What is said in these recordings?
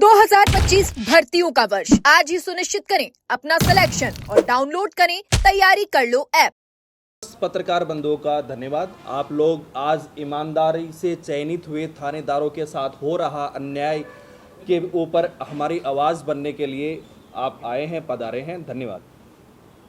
2025 भर्तियों का वर्ष आज ही सुनिश्चित करें अपना सिलेक्शन और डाउनलोड करें तैयारी कर लो ऐप। पत्रकार बंधुओं का धन्यवाद। आप लोग आज ईमानदारी से चयनित हुए थानेदारों के साथ हो रहा अन्याय के ऊपर हमारी आवाज़ बनने के लिए आप आए हैं, पधारे हैं, धन्यवाद।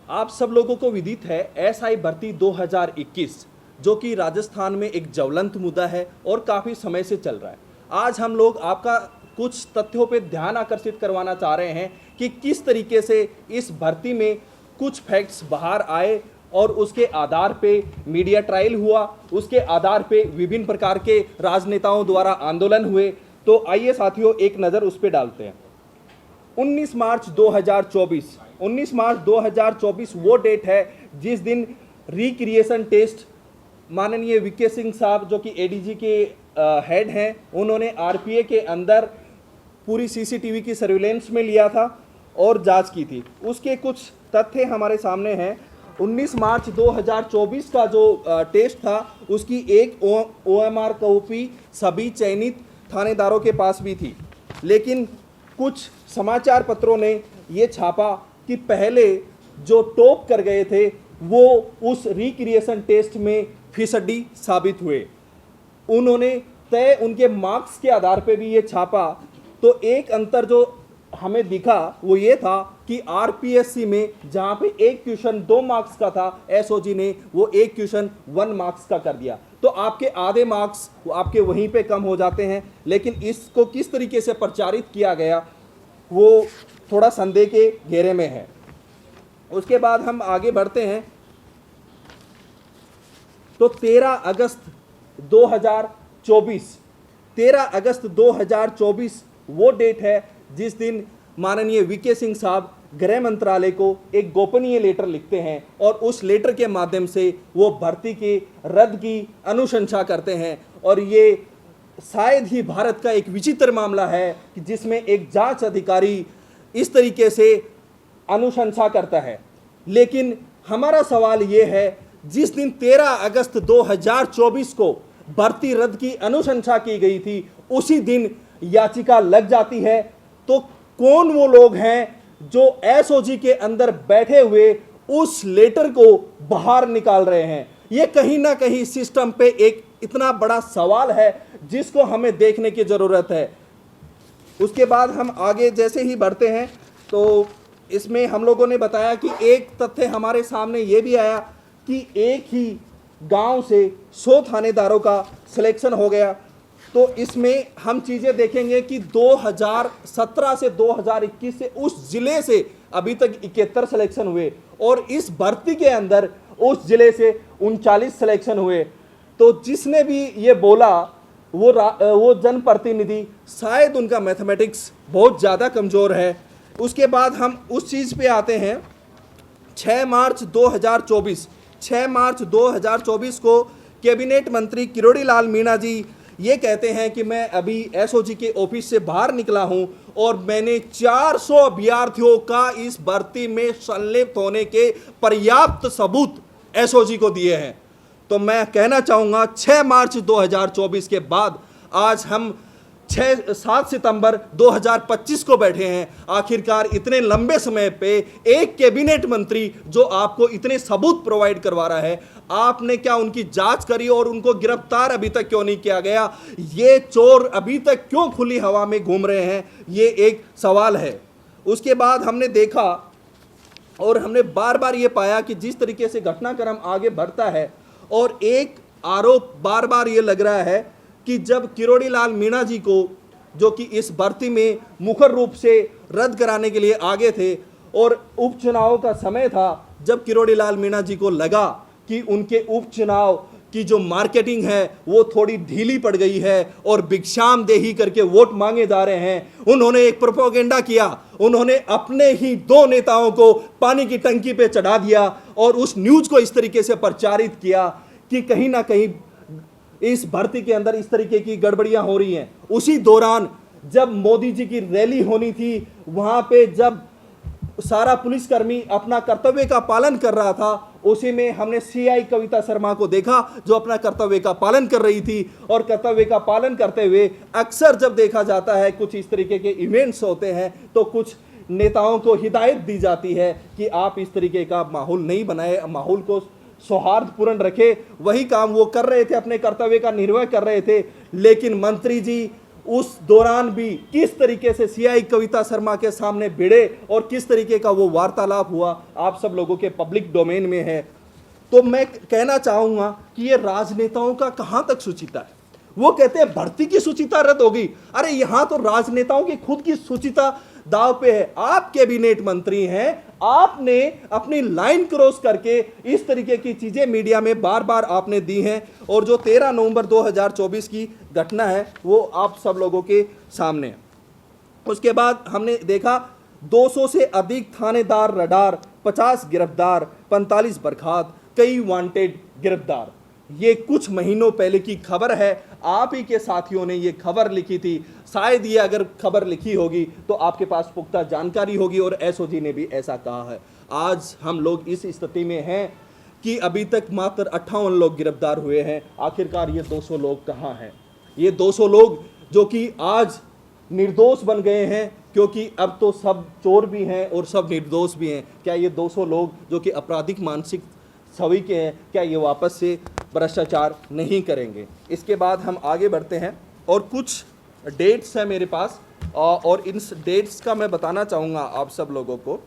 आप सब लोगों को विदित है एसआई भर्ती 2021 जो कि राजस्थान में एक ज्वलंत मुद्दा है और काफ़ी समय से चल रहा है। आज हम लोग आपका कुछ तथ्यों पे ध्यान आकर्षित करवाना चाह रहे हैं कि किस तरीके से इस भर्ती में कुछ फैक्ट्स बाहर आए और उसके आधार पे मीडिया ट्रायल हुआ, उसके आधार पे विभिन्न प्रकार के राजनेताओं द्वारा आंदोलन हुए। तो आइए साथियों एक नज़र उस पर डालते हैं। 19 मार्च 2024 वो डेट है जिस दिन रिक्रिएशन टेस्ट माननीय वीके सिंह साहब जो कि एडीजी के हेड हैं, उन्होंने आरपीए के अंदर पूरी सीसीटीवी की सर्विलेंस में लिया था और जांच की थी। उसके कुछ तथ्य हमारे सामने हैं। 19 मार्च 2024 का जो टेस्ट था उसकी एक ओएमआर कॉपी सभी चयनित थानेदारों के पास भी थी, लेकिन कुछ समाचार पत्रों ने ये छापा कि पहले जो टॉप कर गए थे वो उस रिक्रिएशन टेस्ट में फीसदी साबित हुए। उन्होंने तय उनके मार्क्स के आधार पे भी ये छापा। तो एक अंतर जो हमें दिखा वो ये था कि आरपीएससी में जहां पे एक क्वेश्चन 2 मार्क्स का था, एसओजी ने वो एक क्वेश्चन 1 मार्क्स का कर दिया। तो आपके आधे मार्क्स आपके वहीं पे कम हो जाते हैं। लेकिन इसको किस तरीके से प्रचारित किया गया वो थोड़ा संदेह के घेरे में है। उसके बाद हम आगे बढ़ते हैं। तो 13 अगस्त 2024 वो डेट है जिस दिन माननीय वीके सिंह साहब गृह मंत्रालय को एक गोपनीय लेटर लिखते हैं और उस लेटर के माध्यम से वो भर्ती के रद्द की अनुशंसा करते हैं। और ये शायद ही भारत का एक विचित्र मामला है कि जिसमें एक जांच अधिकारी इस तरीके से अनुशंसा करता है। लेकिन हमारा सवाल ये है, जिस दिन 13 अगस्त 2024 को भर्ती रद्द की अनुशंसा की गई थी उसी दिन याचिका लग जाती है। तो कौन वो लोग हैं जो एसओजी के अंदर बैठे हुए उस लेटर को बाहर निकाल रहे हैं? ये कहीं ना कहीं सिस्टम पे एक इतना बड़ा सवाल है जिसको हमें देखने की जरूरत है। उसके बाद हम आगे जैसे ही बढ़ते हैं तो इसमें हम लोगों ने बताया कि एक तथ्य हमारे सामने ये भी आया कि एक ही गांव से 100 थानेदारों का सिलेक्शन हो गया। तो इसमें हम चीज़ें देखेंगे कि 2017 से 2021 से उस जिले से अभी तक 71 सिलेक्शन हुए और इस भर्ती के अंदर उस जिले से 39 सिलेक्शन हुए। तो जिसने भी ये बोला वो जनप्रतिनिधि शायद उनका मैथमेटिक्स बहुत ज़्यादा कमज़ोर है। उसके बाद हम उस चीज़ पे आते हैं। 6 मार्च 2024 को कैबिनेट मंत्री किरोड़ी लाल मीणा जी ये कहते हैं कि मैं अभी एसओजी के ऑफिस से बाहर निकला हूं और मैंने 400 अभ्यर्थियों का इस भर्ती में संलिप्त होने के पर्याप्त सबूत एसओजी को दिए हैं। तो मैं कहना चाहूँगा 6 मार्च 2024 के बाद आज हम 7 सितंबर 2025 को बैठे हैं। आखिरकार इतने लंबे समय पे एक कैबिनेट मंत्री जो आपको इतने सबूत प्रोवाइड करवा रहा है, आपने क्या उनकी जांच करी और उनको गिरफ्तार अभी तक क्यों नहीं किया गया? ये चोर अभी तक क्यों खुली हवा में घूम रहे हैं? ये एक सवाल है। उसके बाद हमने देखा और हमने बार बार ये पाया कि जिस तरीके से घटनाक्रम आगे बढ़ता है और एक आरोप बार बार ये लग रहा है कि जब किरोड़ी लाल मीणा जी को जो कि इस भर्ती में मुखर रूप से रद्द कराने के लिए आगे थे और उपचुनाव का समय था, जब किरोड़ी लाल मीणा जी को लगा कि उनके उपचुनाव की जो मार्केटिंग है वो थोड़ी ढीली पड़ गई है और भिक्षाम देही करके वोट मांगे जा रहे हैं, उन्होंने एक प्रोपोगेंडा किया। उन्होंने अपने ही 2 नेताओं को पानी की टंकी पे चढ़ा दिया और उस न्यूज़ को इस तरीके से प्रचारित किया कि कहीं ना कहीं इस भर्ती के अंदर इस तरीके की गड़बड़ियां हो रही हैं। उसी दौरान जब मोदी जी की रैली होनी थी, वहां पे जब सारा पुलिसकर्मी अपना कर्तव्य का पालन कर रहा था, उसी में हमने सीआई कविता शर्मा को देखा जो अपना कर्तव्य का पालन कर रही थी। और कर्तव्य का पालन करते हुए अक्सर जब देखा जाता है कुछ इस तरीके के इवेंट्स होते हैं तो कुछ नेताओं को हिदायत दी जाती है कि आप इस तरीके का माहौल नहीं बनाए, माहौल को सौहार्दपूर्ण रखे। वही काम वो कर रहे थे, अपने कर्तव्य का निर्वह कर रहे थे। लेकिन मंत्री जी उस दौरान भी किस तरीके से सीआई कविता शर्मा के सामने भिड़े और किस तरीके का वो वार्तालाप हुआ, आप सब लोगों के पब्लिक डोमेन में है। तो मैं कहना चाहूंगा कि ये राजनेताओं का कहां तक सुचिता है। वो कहते हैं भर्ती की सुचिता रद्द होगी, अरे यहां तो राजनेताओं की खुद की सुचिता दाव पे है। आप कैबिनेट मंत्री हैं, आपने अपनी लाइन क्रॉस करके इस तरीके की चीजें मीडिया में बार बार आपने दी हैं। और जो 13 नवंबर 2024 की घटना है वो आप सब लोगों के सामने है। उसके बाद हमने देखा 200 से अधिक थानेदार रडार, 50 गिरफ्तार, 45 बर्खास्त, कई वांटेड गिरफ्तार। ये कुछ महीनों पहले की खबर है, आप ही के साथियों ने ये खबर लिखी थी। शायद ये अगर खबर लिखी होगी तो आपके पास पुख्ता जानकारी होगी और एसओजी ने भी ऐसा कहा है। आज हम लोग इस स्थिति में हैं कि अभी तक मात्र 58 लोग गिरफ्तार हुए हैं। आखिरकार ये 200 लोग कहाँ हैं? ये 200 लोग जो कि आज निर्दोष बन गए हैं, क्योंकि अब तो सब चोर भी हैं और सब निर्दोष भी हैं। क्या ये 200 लोग जो कि आपराधिक मानसिक छवि के हैं, क्या ये वापस से भ्रष्टाचार नहीं करेंगे? इसके बाद हम आगे बढ़ते हैं और कुछ डेट्स हैं मेरे पास और इन डेट्स का मैं बताना चाहूँगा आप सब लोगों को।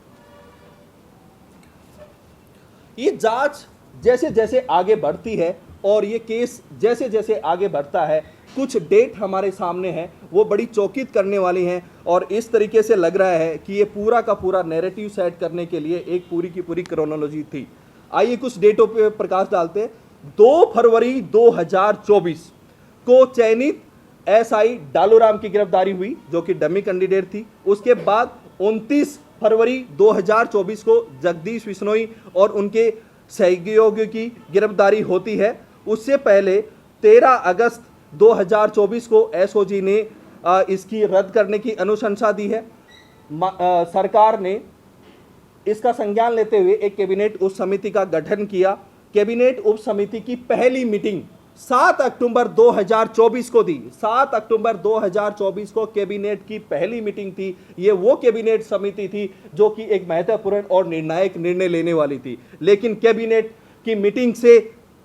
ये जांच जैसे जैसे आगे बढ़ती है और ये केस जैसे जैसे आगे बढ़ता है, कुछ डेट हमारे सामने हैं वो बड़ी चौकित करने वाली हैं। और इस तरीके से लग रहा है कि ये पूरा का पूरा नैरेटिव सेट करने के लिए एक पूरी की पूरी क्रोनोलॉजी थी। आइए कुछ डेटों पे प्रकाश डालते हैं। 2 फरवरी 2024 को चयनित एसआई डालूराम की गिरफ्तारी हुई जो कि डमी कैंडिडेट थी। उसके बाद 29 फरवरी 2024 को जगदीश बिश्नोई और उनके सहयोगियों की गिरफ्तारी होती है। उससे पहले 13 अगस्त 2024 को एसओजी ने इसकी रद्द करने की अनुशंसा दी है। सरकार ने इसका संज्ञान लेते हुए एक कैबिनेट उप समिति का गठन किया। कैबिनेट उप समिति की पहली मीटिंग 7 अक्टूबर 2024 को दी। 7 अक्टूबर 2024 को कैबिनेट की पहली मीटिंग थी। ये वो कैबिनेट समिति थी जो कि एक महत्वपूर्ण और निर्णायक निर्णय लेने वाली थी। लेकिन कैबिनेट की मीटिंग से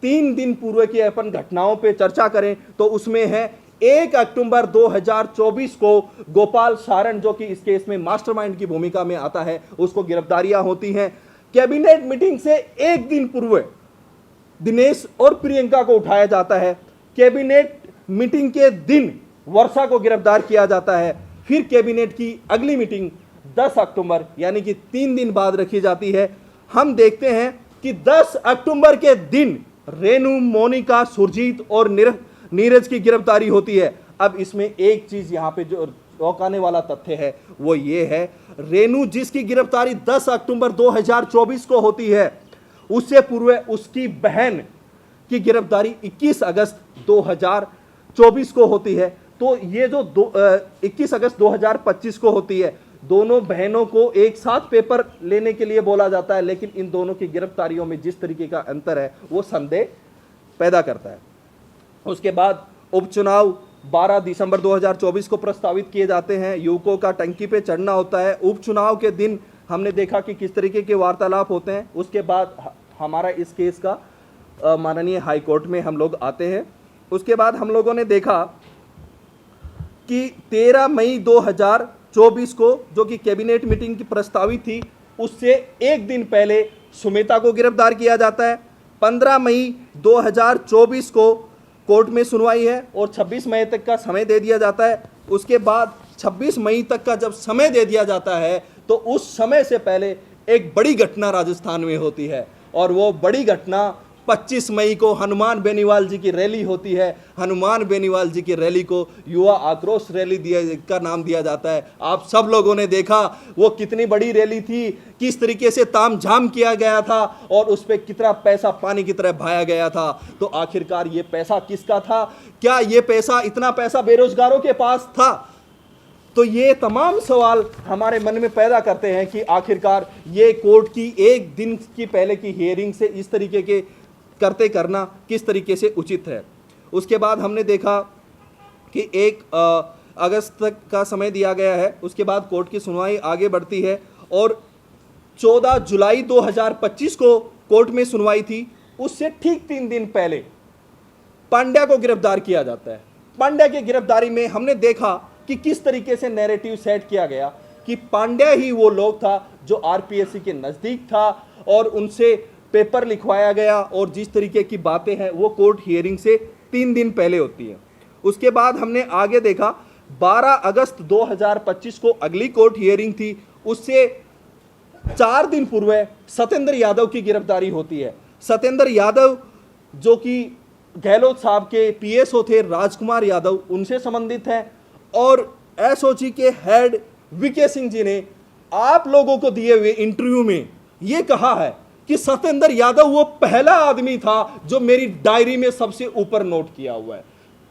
3 दिन पूर्व की अपन घटनाओं पे चर्चा करें तो उसमें है 1 अक्टूबर 2024 को गोपाल सारंग जो कि इस केस में मास्टरमाइंड की भूमिका में आता है, उसको गिरफ्तारियां होती हैं। कैबिनेट मीटिंग से एक दिन पूर्व दिनेश और प्रियंका को उठाया जाता है। कैबिनेट मीटिंग के दिन वर्षा को गिरफ्तार किया जाता है। फिर कैबिनेट की अगली मीटिंग 10 अक्टूबर यानी कि 3 दिन बाद रखी जाती है। हम देखते हैं कि 10 अक्टूबर के दिन रेणु, मोनिका, सुरजीत और नीरज की गिरफ्तारी होती है। अब इसमें एक चीज यहां पे जो चौंकाने वाला तथ्य है वो ये है, रेणु जिसकी गिरफ्तारी 10 अक्टूबर 2024 को होती है, उससे पूर्व उसकी बहन की गिरफ्तारी 21 अगस्त 2024 को होती है। तो ये जो 21 अगस्त 2025 को होती है, दोनों बहनों को एक साथ पेपर लेने के लिए बोला जाता है, लेकिन इन दोनों की गिरफ्तारियों में जिस तरीके का अंतर है वो संदेह पैदा करता है। उसके बाद उपचुनाव 12 दिसंबर 2024 को प्रस्तावित किए जाते हैं। युवकों का टंकी पे चढ़ना होता है। उपचुनाव के दिन हमने देखा कि किस तरीके के वार्तालाप होते हैं। उसके बाद हमारा इस केस का माननीय हाई कोर्ट में हम लोग आते हैं। उसके बाद हम लोगों ने देखा कि 13 मई 2024 को जो कि कैबिनेट मीटिंग की प्रस्तावित थी, उससे एक दिन पहले सुमिता को गिरफ्तार किया जाता है। 15 मई 2024 को कोर्ट में सुनवाई है और 26 मई तक का समय दे दिया जाता है। उसके बाद 26 मई तक का जब समय दे दिया जाता है तो उस समय से पहले एक बड़ी घटना राजस्थान में होती है और वो बड़ी घटना 25 मई को हनुमान बेनीवाल जी की रैली होती है। हनुमान बेनीवाल जी की रैली को युवा आक्रोश रैली का नाम दिया जाता है। आप सब लोगों ने देखा वो कितनी बड़ी रैली थी, किस तरीके से तामझाम किया गया था और उस पर कितना पैसा पानी की तरह बहाया गया था। तो आखिरकार ये पैसा किसका था? क्या ये पैसा, इतना पैसा बेरोजगारों के पास था? तो ये तमाम सवाल हमारे मन में पैदा करते हैं कि आखिरकार ये कोर्ट की एक दिन की पहले की हियरिंग से इस तरीके के करना किस तरीके से उचित है। उसके बाद हमने देखा कि 1 अगस्त तक का समय दिया गया है। उसके बाद कोर्ट की सुनवाई आगे बढ़ती है और 14 जुलाई 2025 को कोर्ट में सुनवाई थी। उससे ठीक 3 दिन पहले पांड्या को गिरफ्तार किया जाता है। पांड्या की गिरफ्तारी में हमने देखा कि किस तरीके से नैरेटिव सेट किया गया कि पांड्या ही वो लोग था जो आरपीएससी के नज़दीक था और उनसे पेपर लिखवाया गया, और जिस तरीके की बातें हैं वो कोर्ट हियरिंग से 3 दिन पहले होती है। उसके बाद हमने आगे देखा 12 अगस्त 2025 को अगली कोर्ट हियरिंग थी। उससे 4 दिन पूर्व सत्येंद्र यादव की गिरफ्तारी होती है। सत्येंद्र यादव जो कि गहलोत साहब के पीएसओ थे, राजकुमार यादव, उनसे संबंधित हैं, और एसओजी के हेड वीके सिंह जी ने आप लोगों को दिए हुए इंटरव्यू में यह कहा है कि सत्येंद्र यादव वो पहला आदमी था जो मेरी डायरी में सबसे ऊपर नोट किया हुआ है,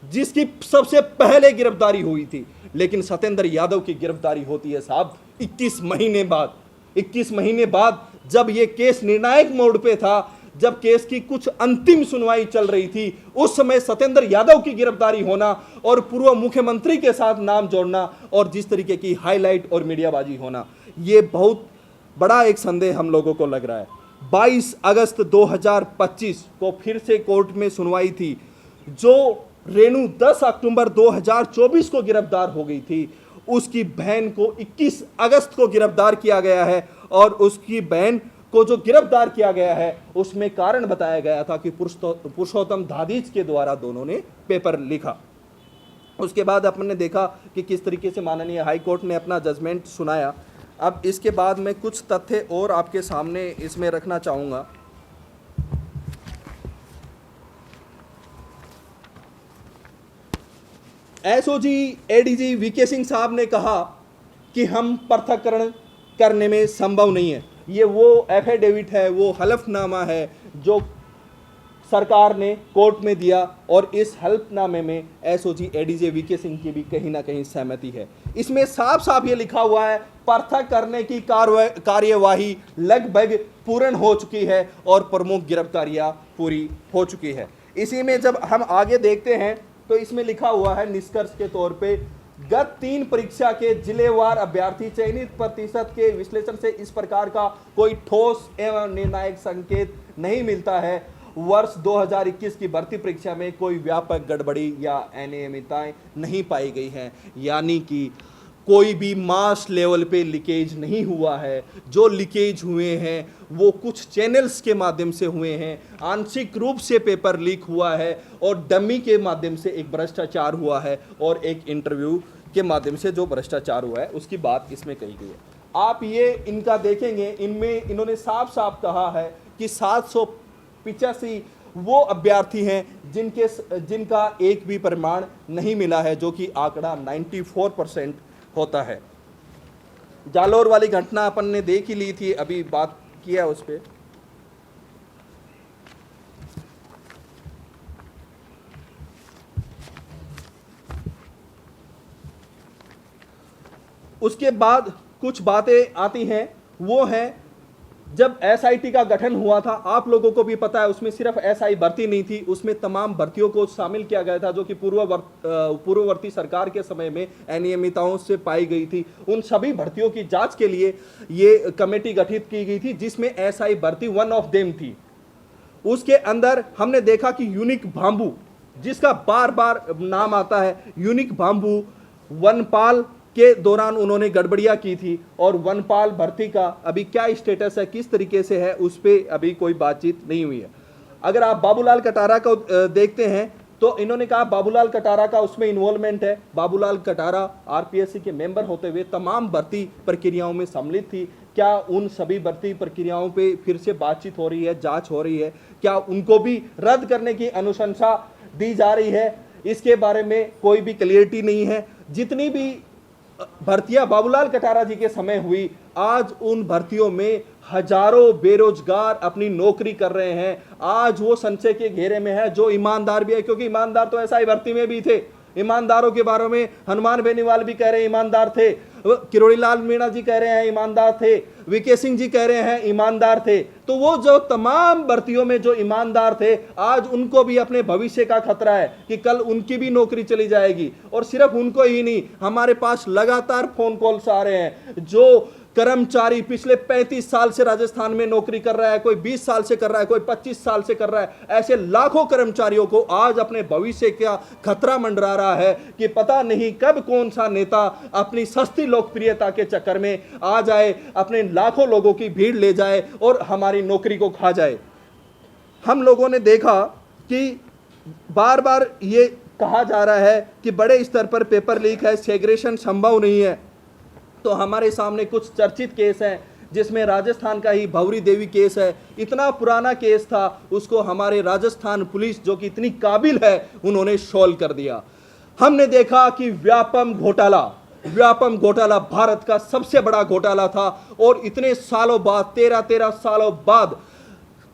जिसकी सबसे पहले गिरफ्तारी हुई थी। लेकिन सत्येंद्र यादव की गिरफ्तारी होती है साहब 21 महीने बाद। 21 महीने बाद जब ये केस निर्णायक मोड़ पे था, जब केस की कुछ अंतिम सुनवाई चल रही थी, उस समय सत्येंद्र यादव की गिरफ्तारी होना और पूर्व मुख्यमंत्री के साथ नाम जोड़ना और जिस तरीके की हाईलाइट और मीडियाबाजी होना, ये बहुत बड़ा एक संदेह हम लोगों को लग रहा है। 22 अगस्त 2025 को फिर से कोर्ट में सुनवाई थी। जो रेणु 10 अक्टूबर 2024 को गिरफ्तार हो गई थी, उसकी बहन को 21 अगस्त को गिरफ्तार किया गया है, और उसकी बहन को जो गिरफ्तार किया गया है उसमें कारण बताया गया था कि पुरुषोत्तम धादीच के द्वारा दोनों ने पेपर लिखा। उसके बाद अपन ने देखा कि किस तरीके से माननीय हाई कोर्ट ने अपना जजमेंट सुनाया। अब इसके बाद मैं कुछ तथ्य और आपके सामने इसमें रखना चाहूँगा। एसओजी एडीजी वीके सिंह साहब ने कहा कि हम पृथक्करण करने में संभव नहीं है। ये वो एफिडेविट है, वो हलफनामा है जो सरकार ने कोर्ट में दिया, और इस हलफनामे में एसओजी एडीजी वीके सिंह की भी कहीं ना कहीं सहमति है। इसमें साफ साफ ये लिखा हुआ है पृथक करने की कार्यवाही लगभग पूर्ण हो चुकी है और प्रमुख गिरफ्तारियां पूरी हो चुकी है। इसी में जब हम आगे देखते हैं तो इसमें लिखा हुआ है निष्कर्ष के तौर पे, गत 3 परीक्षा के जिलेवार अभ्यर्थी चयनित प्रतिशत के विश्लेषण से इस प्रकार का कोई ठोस एवं निर्णायक संकेत नहीं मिलता है। वर्ष 2021 की भर्ती परीक्षा में कोई व्यापक गड़बड़ी या अनियमितताएं नहीं पाई गई हैं, यानी कि कोई भी मास लेवल पे लीकेज नहीं हुआ है। जो लीकेज हुए हैं वो कुछ चैनल्स के माध्यम से हुए हैं, आंशिक रूप से पेपर लीक हुआ है, और डमी के माध्यम से एक भ्रष्टाचार हुआ है, और एक इंटरव्यू के माध्यम से जो भ्रष्टाचार हुआ है उसकी बात इसमें कही गई है। आप ये इनका देखेंगे, इनमें इन्होंने साफ साफ कहा है कि 785 वो अभ्यर्थी हैं जिनका एक भी प्रमाण नहीं मिला है, जो कि आंकड़ा 94% होता है। जालोर वाली घटना अपन ने देख ही ली थी, अभी बात किया उस पर। उसके बाद कुछ बातें आती हैं, वो हैं जब एसआईटी का गठन हुआ था, आप लोगों को भी पता है उसमें सिर्फ एसआई भर्ती नहीं थी, उसमें तमाम भर्तियों को शामिल किया गया था जो कि पूर्ववर्ती सरकार के समय में अनियमितताओं से पाई गई थी। उन सभी भर्तियों की जांच के लिए ये कमेटी गठित की गई थी, जिसमें एसआई भर्ती वन ऑफ देम थी। उसके अंदर हमने देखा कि यूनिक भांबू, जिसका बार बार नाम आता है, यूनिक भांबू वनपाल के दौरान उन्होंने गड़बड़ियां की थी, और वनपाल भर्ती का अभी क्या स्टेटस है, किस तरीके से है, उस पर अभी कोई बातचीत नहीं हुई है। अगर आप बाबूलाल कटारा को देखते हैं तो इन्होंने कहा बाबूलाल कटारा का उसमें इन्वॉल्वमेंट है। बाबूलाल कटारा आरपीएससी के मेंबर होते हुए तमाम भर्ती प्रक्रियाओं में सम्मिलित थी। क्या उन सभी भर्ती प्रक्रियाओं पे फिर से बातचीत हो रही है, जांच हो रही है? क्या उनको भी रद्द करने की अनुशंसा दी जा रही है? इसके बारे में कोई भी क्लियरिटी नहीं है। जितनी भी भर्तियां बाबूलाल कटारा जी के समय हुई, आज उन भर्तियों में हजारों बेरोजगार अपनी नौकरी कर रहे हैं। आज वो संशय के घेरे में है जो ईमानदार भी है, क्योंकि ईमानदार तो एसआई भर्ती में भी थे, ईमानदारों के बारे में हनुमान बेनीवाल भी कह रहे हैं ईमानदार थे, किरोड़ी लाल मीणा जी कह रहे हैं ईमानदार थे, वीके सिंह जी कह रहे हैं ईमानदार थे। तो वो जो तमाम भर्तियों में जो ईमानदार थे, आज उनको भी अपने भविष्य का खतरा है कि कल उनकी भी नौकरी चली जाएगी। और सिर्फ उनको ही नहीं, हमारे पास लगातार फोन कॉल्स आ रहे हैं। जो कर्मचारी पिछले 35 साल से राजस्थान में नौकरी कर रहा है, कोई 20 साल से कर रहा है, कोई 25 साल से कर रहा है, ऐसे लाखों कर्मचारियों को आज अपने भविष्य का खतरा मंडरा रहा है कि पता नहीं कब कौन सा नेता अपनी सस्ती लोकप्रियता के चक्कर में आ जाए, अपने लाखों लोगों की भीड़ ले जाए और हमारी नौकरी को खा जाए। हम लोगों ने देखा कि बार बार ये कहा जा रहा है कि बड़े स्तर पर पेपर लीक है, सेग्रेशन संभव नहीं है। तो हमारे सामने कुछ चर्चित केस हैं, जिसमें राजस्थान का ही भंवरी देवी केस है। इतना पुराना केस था, उसको हमारे राजस्थान पुलिस जो कि इतनी काबिल है, उन्होंने सॉल्व कर दिया। हमने देखा कि व्यापम घोटाला भारत का सबसे बड़ा घोटाला था और इतने सालों बाद, 13 सालों बाद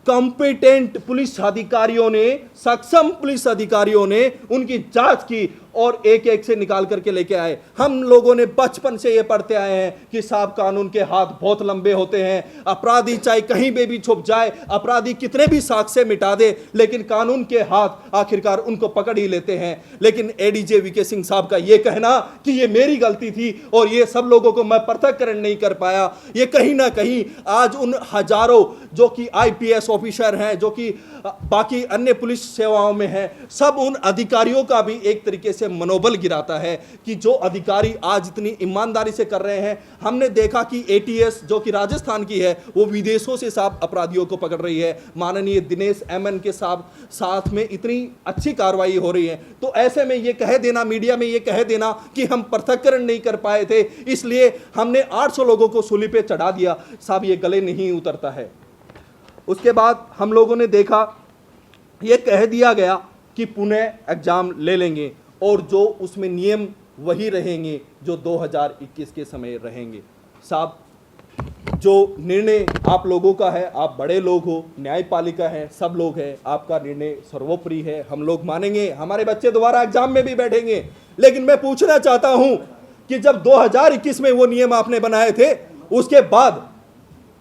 कॉम्पिटेंट पुलिस अधिकारियों ने, सक्षम पुलिस अधिकारियों ने उनकी जांच की और एक एक से निकाल करके लेके आए। हम लोगों ने बचपन से ये पढ़ते आए हैं कि साहब कानून के हाथ बहुत लंबे होते हैं, अपराधी चाहे कहीं पे भी छुप जाए, अपराधी कितने भी साक्ष्य मिटा दे, लेकिन कानून के हाथ आखिरकार उनको पकड़ ही लेते हैं। लेकिन एडीजे वीके सिंह साहब का ये कहना कि ये मेरी गलती थी और ये सब लोगों को मैं पृथक्करण नहीं कर पाया, ये कहीं ना कहीं आज उन हजारों जो कि आईपीएस ऑफिसर हैं, जो कि बाकी अन्य पुलिस सेवाओं में हैं, सब उन अधिकारियों का भी एक तरीके से मनोबल गिराता है कि जो अधिकारी आज इतनी ईमानदारी से कर रहे हैं। हमने देखा कि एटीएस जो कि राजस्थान की है, वो विदेशों से साहब अपराधियों को पकड़ रही है। माननीय दिनेश एमएन के साथ में इतनी अच्छी कार्रवाई हो रही है। तो ऐसे में ये कह देना, मीडिया में ये कह देना कि हम पृथक्करण नहीं कर पाए थे, इसलिए हमने 800 लोगों को सूली पे चढ़ा दिया, साहब ये गले नहीं उतरता है। उसके बाद हम लोगों ने देखा, ये कह दिया गया कि पुनः एग्जाम ले लेंगे और जो उसमें नियम वही रहेंगे जो 2021 के समय रहेंगे। साहब जो निर्णय आप लोगों का है, आप बड़े लोग हो, न्यायपालिका है, सब लोग हैं, आपका निर्णय सर्वोपरि है, हम लोग मानेंगे, हमारे बच्चे दोबारा एग्जाम में भी बैठेंगे। लेकिन मैं पूछना चाहता हूं कि जब 2021 में वो नियम आपने बनाए थे, उसके बाद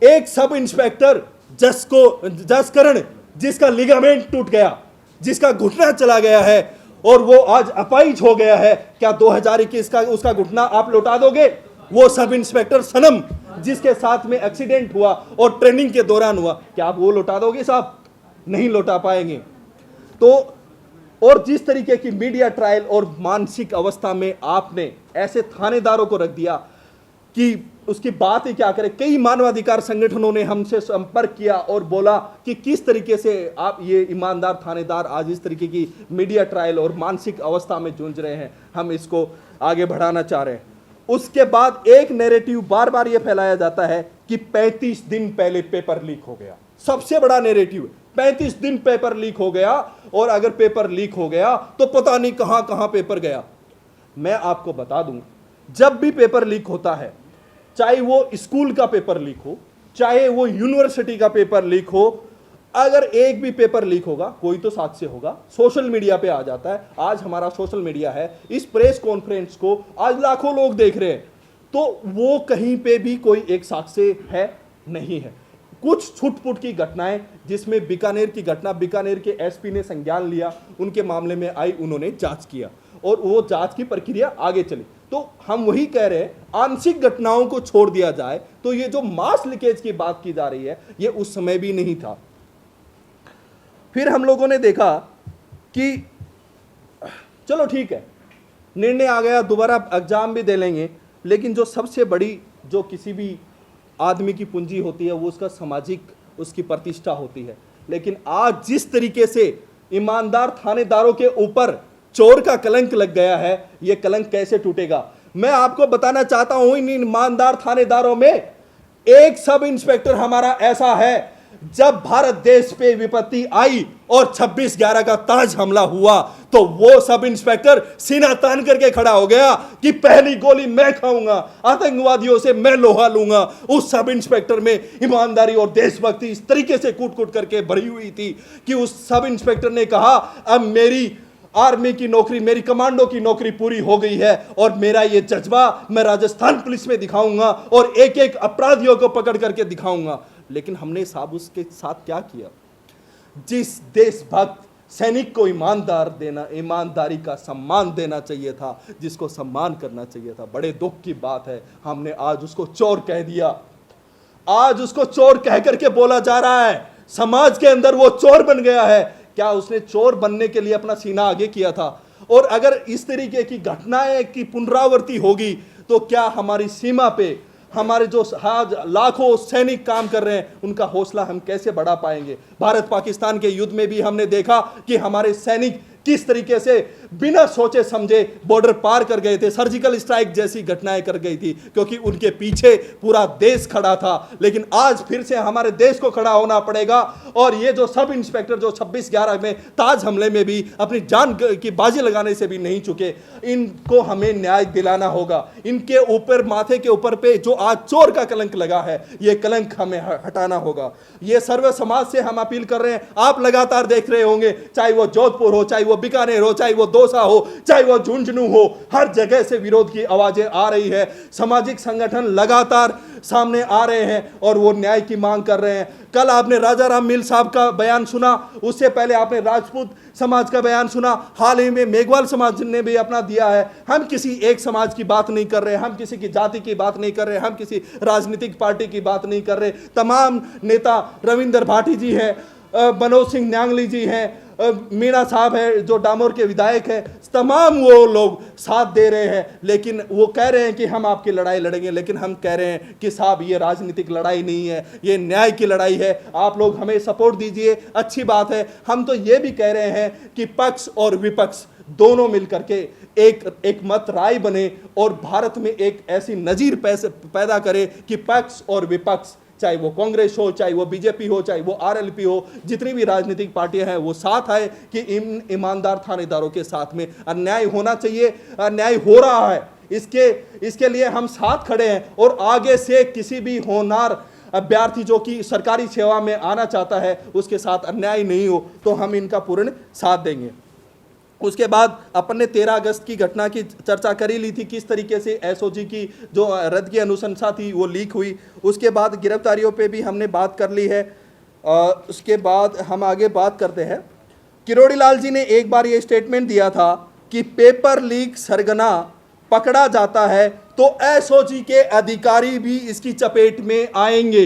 एक सब इंस्पेक्टर जसकरण, जिसका लिगामेंट टूट गया, जिसका घुटना चला गया है और वो आज अपाहिज हो गया है, क्या 2021 का उसका घुटना आप लौटा दोगे? वो सब इंस्पेक्टर सनम जिसके साथ में एक्सीडेंट हुआ और ट्रेनिंग के दौरान हुआ, क्या आप वो लौटा दोगे? साहब नहीं लौटा पाएंगे। तो और जिस तरीके की मीडिया ट्रायल और मानसिक अवस्था में आपने ऐसे थानेदारों को रख दिया कि उसकी बात ही क्या करें। कई मानवाधिकार संगठनों ने हमसे संपर्क किया और बोला कि किस तरीके से आप ये ईमानदार थानेदार आज इस तरीके की मीडिया ट्रायल और मानसिक अवस्था में जूझ रहे हैं, हम इसको आगे बढ़ाना चाह रहे हैं। उसके बाद एक नैरेटिव बार बार ये फैलाया जाता है कि 35 दिन पहले पेपर लीक हो गया। सबसे बड़ा नैरेटिव, 35 दिन पेपर लीक हो गया, और अगर पेपर लीक हो गया तो पता नहीं कहां कहां पेपर गया। मैं आपको बता दूं, जब भी पेपर लीक होता है, चाहे वो स्कूल का पेपर लीक हो, चाहे वो यूनिवर्सिटी का पेपर लीक हो, अगर एक भी पेपर लीक होगा, कोई तो साक्ष्य होगा, सोशल मीडिया पे आ जाता है। आज हमारा सोशल मीडिया है, इस प्रेस कॉन्फ्रेंस को आज लाखों लोग देख रहे हैं, तो वो कहीं पे भी कोई एक साक्ष्य है नहीं है। कुछ छुटपुट की घटनाएं, जिसमें बीकानेर की घटना, बीकानेर के एसपी ने संज्ञान लिया, उनके मामले में आई, उन्होंने जांच किया और वो जांच की प्रक्रिया आगे चली। तो हम वही कह रहे हैं, आंशिक घटनाओं को छोड़ दिया जाए तो ये जो मास लीकेज की बात की जा रही है, ये उस समय भी नहीं था। फिर हम लोगों ने देखा कि चलो ठीक है, निर्णय आ गया, दोबारा एग्जाम भी दे लेंगे, लेकिन जो सबसे बड़ी, जो किसी भी आदमी की पूंजी होती है, वो उसका सामाजिक, उसकी प्रतिष्ठा होती है। लेकिन आज जिस तरीके से ईमानदार थानेदारों के ऊपर चोर का कलंक लग गया है, यह कलंक कैसे टूटेगा? मैं आपको बताना चाहता हूं, इन ईमानदार थानेदारों में एक सब इंस्पेक्टर हमारा ऐसा है, जब भारत देश पे विपत्ति आई और 26/11 का ताज हमला हुआ, तो वो सब इंस्पेक्टर सीना तान करके खड़ा हो गया कि पहली गोली मैं खाऊंगा, आतंकवादियों से मैं लोहा लूंगा। उस सब इंस्पेक्टर में ईमानदारी और देशभक्ति इस तरीके से कूट कूट करके भरी हुई थी कि उस सब इंस्पेक्टर ने कहा, अब मेरी आर्मी की नौकरी, मेरी कमांडो की नौकरी पूरी हो गई है और मेरा ये जज्बा मैं राजस्थान पुलिस में दिखाऊंगा और एक एक अपराधियों को पकड़ करके दिखाऊंगा। लेकिन हमने साहब उसके साथ क्या किया? जिस देशभक्त सैनिक को ईमानदारी का सम्मान देना चाहिए था, जिसको सम्मान करना चाहिए था, बड़े दुख की बात है हमने आज उसको चोर कह दिया। आज उसको चोर कह करके बोला जा रहा है, समाज के अंदर वो चोर बन गया है। क्या उसने चोर बनने के लिए अपना सीना आगे किया था? और अगर इस तरीके की घटनाएं की पुनरावृत्ति होगी तो क्या हमारी सीमा पे हमारे जो लाखों सैनिक काम कर रहे हैं उनका हौसला हम कैसे बढ़ा पाएंगे? भारत पाकिस्तान के युद्ध में भी हमने देखा कि हमारे सैनिक किस तरीके से बिना सोचे समझे बॉर्डर पार कर गए थे, सर्जिकल स्ट्राइक जैसी घटनाएं कर गई थी, क्योंकि उनके पीछे पूरा देश खड़ा था। लेकिन आज फिर से हमारे देश को खड़ा होना पड़ेगा और ये जो सब इंस्पेक्टर जो 26/11 में ताज हमले में भी अपनी जान की बाजी लगाने से भी नहीं चुके, इनको हमें न्याय दिलाना होगा। इनके ऊपर, माथे के ऊपर पे जो आज चोर का कलंक लगा है, ये कलंक हमें हटाना होगा। ये सर्व समाज से हम अपील कर रहे हैं। आप लगातार देख रहे होंगे, चाहे वो जोधपुर हो, चाहे वो बीकानेर हो, चाहे वो दौसा हो, चाहे वो झुंझुनू हो, हर जगह से विरोध की आवाजें आ रही है। सामाजिक संगठन लगातार सामने आ रहे हैं और वो न्याय की मांग कर रहे हैं। कल आपने राजा राम मिल साहब का बयान सुना, उससे पहले आपने राजपूत समाज का बयान सुना, हाल ही में मेघवाल समाज ने भी अपना दिया है। हम किसी एक समाज की बात नहीं कर रहे, हम किसी की जाति की बात नहीं कर रहे, हम किसी राजनीतिक पार्टी की बात नहीं कर रहे। तमाम नेता, रविंद्र भाटी जी हैं, मनोज सिंह न्यांगली जी हैं, मीणा साहब है जो डामोर के विधायक हैं, तमाम वो लोग साथ दे रहे हैं। लेकिन वो कह रहे हैं कि हम आपकी लड़ाई लड़ेंगे, लेकिन हम कह रहे हैं कि साहब ये राजनीतिक लड़ाई नहीं है, ये न्याय की लड़ाई है। आप लोग हमें सपोर्ट दीजिए, अच्छी बात है। हम तो ये भी कह रहे हैं कि पक्ष और विपक्ष दोनों मिलकर के एक मत राय बने और भारत में एक ऐसी नजीर पैदा करे कि पक्ष और विपक्ष, चाहे वो कांग्रेस हो, चाहे वो बीजेपी हो, चाहे वो आरएलपी हो, जितनी भी राजनीतिक पार्टियां हैं वो साथ आए कि इन ईमानदार थानेदारों के साथ में अन्याय होना चाहिए। अन्याय हो रहा है, इसके लिए हम साथ खड़े हैं और आगे से किसी भी होनहार अभ्यर्थी जो कि सरकारी सेवा में आना चाहता है उसके साथ अन्याय नहीं हो तो हम इनका पूर्ण साथ देंगे। उसके बाद अपन ने 13 अगस्त की घटना की चर्चा करी ली थी, किस तरीके से एसओजी की जो रद्द की अनुशंसा थी वो लीक हुई। उसके बाद गिरफ्तारियों पे भी हमने बात कर ली है। उसके बाद हम आगे बात करते हैं। किरोड़ी लाल जी ने एक बार ये स्टेटमेंट दिया था कि पेपर लीक सरगना पकड़ा जाता है तो एसओजी के अधिकारी भी इसकी चपेट में आएंगे।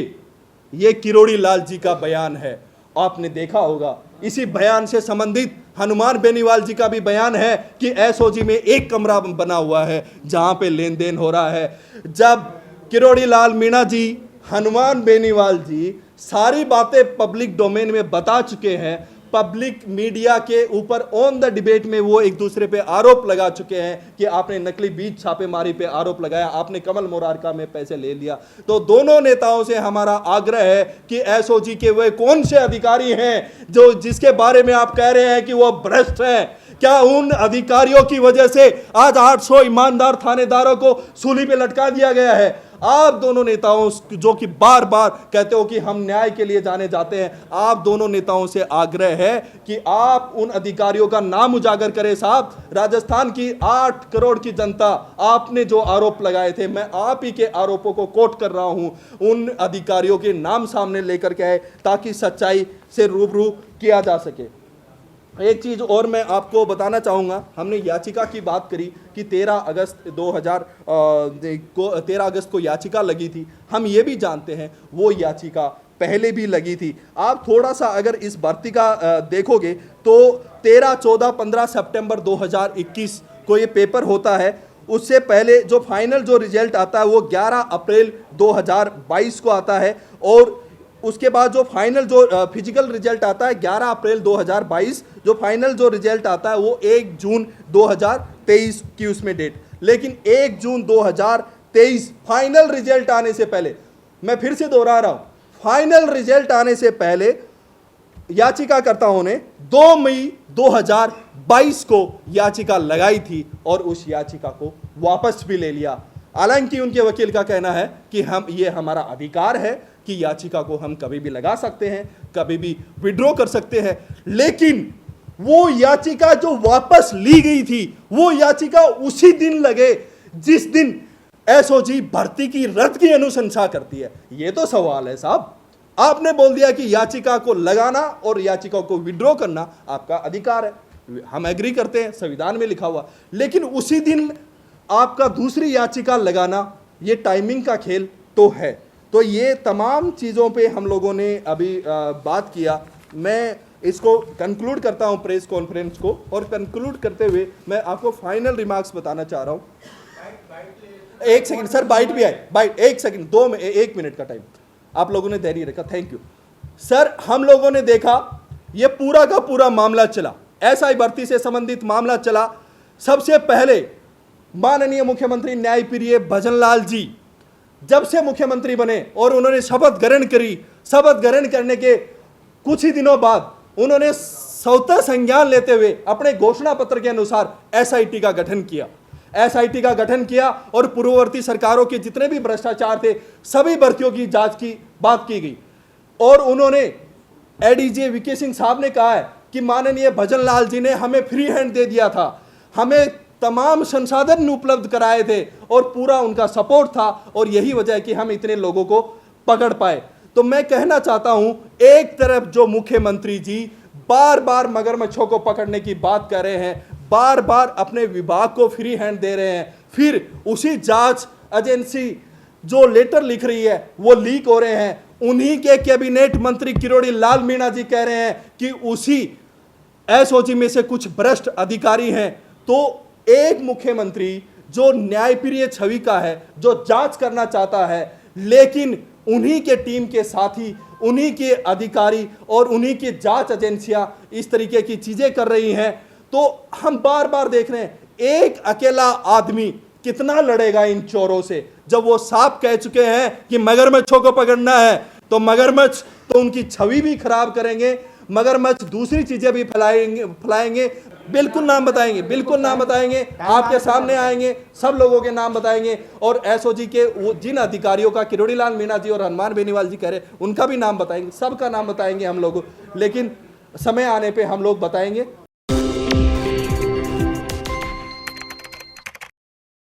ये किरोड़ी लाल जी का बयान है, आपने देखा होगा। इसी बयान से संबंधित हनुमान बेनीवाल जी का भी बयान है कि एसओजी में एक कमरा बना हुआ है जहां पे लेन देन हो रहा है। जब किरोड़ी लाल मीणा जी, हनुमान बेनीवाल जी सारी बातें पब्लिक डोमेन में बता चुके हैं, पब्लिक मीडिया के ऊपर ऑन द डिबेट में वो एक दूसरे पे आरोप लगा चुके हैं कि आपने नकली बीज छापेमारी पे आरोप लगाया, आपने कमल मोरारका में पैसे ले लिया, तो दोनों नेताओं से हमारा आग्रह है कि एसओजी के वे कौन से अधिकारी हैं जो जिसके बारे में आप कह रहे हैं कि वो भ्रष्ट हैं? क्या उन अधिकारियों की वजह से आज 800 ईमानदार थानेदारों को सूली पे लटका दिया गया है? आप दोनों नेताओं जो कि बार बार कहते हो कि हम न्याय के लिए जाने जाते हैं, आप दोनों नेताओं से आग्रह है कि आप उन अधिकारियों का नाम उजागर करें। साहब, राजस्थान की 8 करोड़ की जनता, आपने जो आरोप लगाए थे, मैं आप ही के आरोपों को कोट कर रहा हूं, उन अधिकारियों के नाम सामने लेकर के आए ताकि सच्चाई से रूबरू किया जा सके। एक चीज़ और मैं आपको बताना चाहूँगा, हमने याचिका की बात करी कि 13 अगस्त को याचिका लगी थी। हम ये भी जानते हैं वो याचिका पहले भी लगी थी। आप थोड़ा सा अगर इस भर्ती का देखोगे तो 13, 14, 15 सितंबर 2021 को ये पेपर होता है। उससे पहले जो फाइनल जो रिजल्ट आता है वो 11 अप्रैल 2022 को आता है और उसके बाद जो फाइनल जो फिजिकल रिजल्ट आता है 11 अप्रैल 2022, जो फाइनल जो रिजल्ट आता है वो 1 जून 2023 की उसमें डेट। लेकिन 1 जून 2023 फाइनल रिजल्ट आने से पहले, मैं फिर से दोहरा रहा हूं, फाइनल रिजल्ट आने से पहले याचिकाकर्ताओं ने 2 मई 2022 को याचिका लगाई थी और उस याचिका को वापस भी ले लिया। हालांकि उनके वकील का कहना है कि ये हमारा अधिकार है कि याचिका को हम कभी भी लगा सकते हैं, कभी भी विड्रॉ कर सकते हैं, लेकिन वो याचिका जो वापस ली गई थी, वो याचिका उसी दिन लगे जिस दिन एसओजी भर्ती की रद्द की अनुशंसा करती है। ये तो सवाल है साहब। आपने बोल दिया कि याचिका को लगाना और याचिका को विड्रॉ करना आपका अधिकार है, हम एग्री करते हैं, संविधान में लिखा हुआ, लेकिन उसी दिन आपका दूसरी याचिका लगाना, ये टाइमिंग का खेल तो है। तो ये तमाम चीज़ों पे हम लोगों ने अभी बात किया। मैं इसको कंक्लूड करता हूं प्रेस कॉन्फ्रेंस को, और कंक्लूड करते हुए मैं आपको फाइनल रिमार्क्स बताना चाह रहा हूं। एक सेकंड सर, बाइट भी आए, बाइट, एक सेकंड, 1 मिनट का टाइम आप लोगों ने धैर्य रखा, थैंक यू सर। हम लोगों ने देखा ये पूरा का पूरा मामला चला, एसआई भर्ती से संबंधित मामला चला। सबसे पहले माननीय मुख्यमंत्री न्यायप्रिय भजनलाल जी जब से मुख्यमंत्री बने और उन्होंने शपथ ग्रहण करी, शपथ ग्रहण करने के कुछ ही दिनों बाद उन्होंने स्वतः संज्ञान लेते हुए अपने घोषणा पत्र के अनुसार एसआईटी का गठन किया। एसआईटी का गठन किया और पूर्ववर्ती सरकारों के जितने भी भ्रष्टाचार थे सभी भर्तियों की जांच की बात की गई। और उन्होंने एडीजे वीके सिंह साहब ने कहा है कि माननीय भजनलाल जी ने हमें फ्री हैंड दे दिया था, हमें तमाम संसाधन उपलब्ध कराए थे और पूरा उनका सपोर्ट था, और यही वजह है कि हम इतने लोगों को पकड़ पाए। तो मैं कहना चाहता हूं, एक तरफ जो मुख्यमंत्री जी बार बार मगरमच्छों को पकड़ने की बात कर रहे हैं, बार बार अपने विभाग को फ्री हैंड दे रहे हैं, फिर उसी जांच एजेंसी जो लेटर लिख रही है वो लीक हो रहे हैं। उन्हीं के कैबिनेट मंत्री किरोड़ी लाल मीणा जी कह रहे हैं कि उसी एसओजी में से कुछ भ्रष्ट अधिकारी हैं। तो एक मुख्यमंत्री जो न्यायप्रिय छवि का है, जो जांच करना चाहता है, लेकिन उन्हीं के टीम के साथी, उन्हीं के अधिकारी और उन्हीं की जांच एजेंसियां इस तरीके की चीजें कर रही हैं। तो हम बार बार देख रहे हैं एक अकेला आदमी कितना लड़ेगा इन चोरों से, जब वो साफ कह चुके हैं कि मगरमच्छों को पकड़ना है। तो मगरमच्छ तो उनकी छवि भी खराब करेंगे, मगरमच्छ दूसरी चीजें भी फैलाएंगे। बिल्कुल नाम बताएंगे, बिल्कुल नाम बताएंगे, आपके सामने आएंगे, सब लोगों के नाम बताएंगे। और एसओजी के वो जिन अधिकारियों का किरोड़ी लाल मीणा जी और हनुमान बेनीवाल जी कह रहे उनका भी नाम बताएंगे, सबका नाम बताएंगे हम लोग, लेकिन समय आने पे हम लोग बताएंगे।